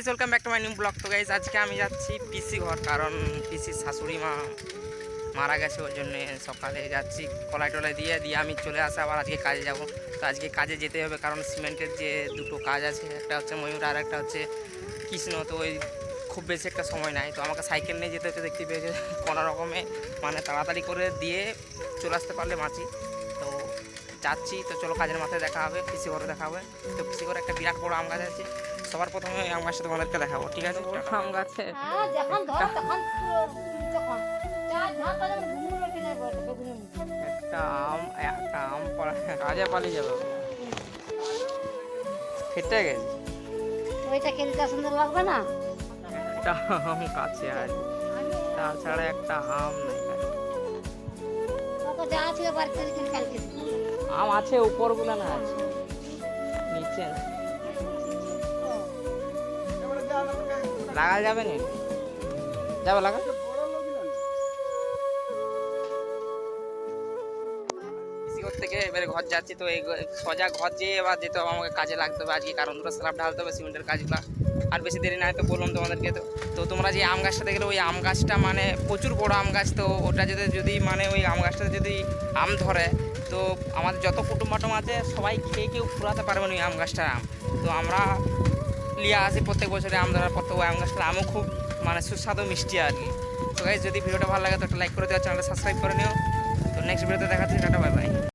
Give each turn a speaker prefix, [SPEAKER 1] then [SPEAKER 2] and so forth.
[SPEAKER 1] Guys, welcome back to my new blog. তো guys, আজকে আমি যাচ্ছি পিসি ঘর, কারণ পিসির শাশুড়ি মা মারা গেছে, ওই জন্য সকালে যাচ্ছি কলাই টলাই দিয়ে আমি চলে আসে আবার আজকে কাজে যাব। তো আজকে কাজে যেতে হবে, কারণ সিমেন্টের যে দুটো কাজ আছে, একটা হচ্ছে ময়ূর আর একটা হচ্ছে কৃষ্ণ। তো ওই খুব বেশি একটা সময় নাই, তো আমাকে সাইকেল নিয়ে যেতে হচ্ছে। দেখতে পেয়েছে কোনো রকমে মানে তাড়াতাড়ি করে দিয়ে চলে আসতে পারলে বাঁচি। তো যাচ্ছি, তো চলো কাজের মাথায় দেখা হবে, পিসি ঘরে দেখা হবে। তো পিসি ঘরে একটা বিরাট বড় আম গাছ আছে, সবার প্রথমে ওই আম গাছটা তোমাদেরকে দেখাবো, ঠিক আছে? আম গাছে একটা আম কাজে পালিয়ে যাবে, ফেটে গেছে।
[SPEAKER 2] ওইটা খেলতে সুন্দর লাগবে না?
[SPEAKER 1] একটা আম কাছে আছে, তাছাড়া একটা আম নেই কাছে।
[SPEAKER 2] যা ছিল বাড়িতে কালকে
[SPEAKER 1] আম আছে, উপরগুলো না আছে, নিচে না। লাগা যাবে না, যাবে লাগা। থেকে এবারে ঘর যাচ্ছি, তো এই সোজা ঘর যেয়ে এবার যেতে হবে আমাকে, কাজে লাগতে হবে আজকে, কারণ দুটো স্ল্যাব ঢালতে হবে সিমেন্টের কাজগুলো। আর বেশি দেরি নাই, তো বললাম তোমাদেরকে। তো তোমরা যে আম গাছটা দেখলে, ওই আম গাছটা মানে প্রচুর বড় আম গাছ। তো ওটা যদি মানে ওই আম গাছটাতে যদি আম ধরে, তো আমাদের যত কুটুম বাটুম আছে সবাই খেয়ে কেউ ফুরাতে পারবে না ওই আম গাছটার আম। তো আমরা লিয়ে আসি প্রত্যেক বছরে আম ধরার পর। তো ওই আম গাছটার আমও খুব মানে সুস্বাদু মিষ্টি আর কি। তো গাইস, যদি ভিডিওটা ভালো লাগে তো একটা লাইক করে দেওয়া, চ্যানেলটা সাবস্ক্রাইব করে নিও। তো নেক্সট ভিডিওতে দেখাচ্ছি, টাটা, বাই বাই।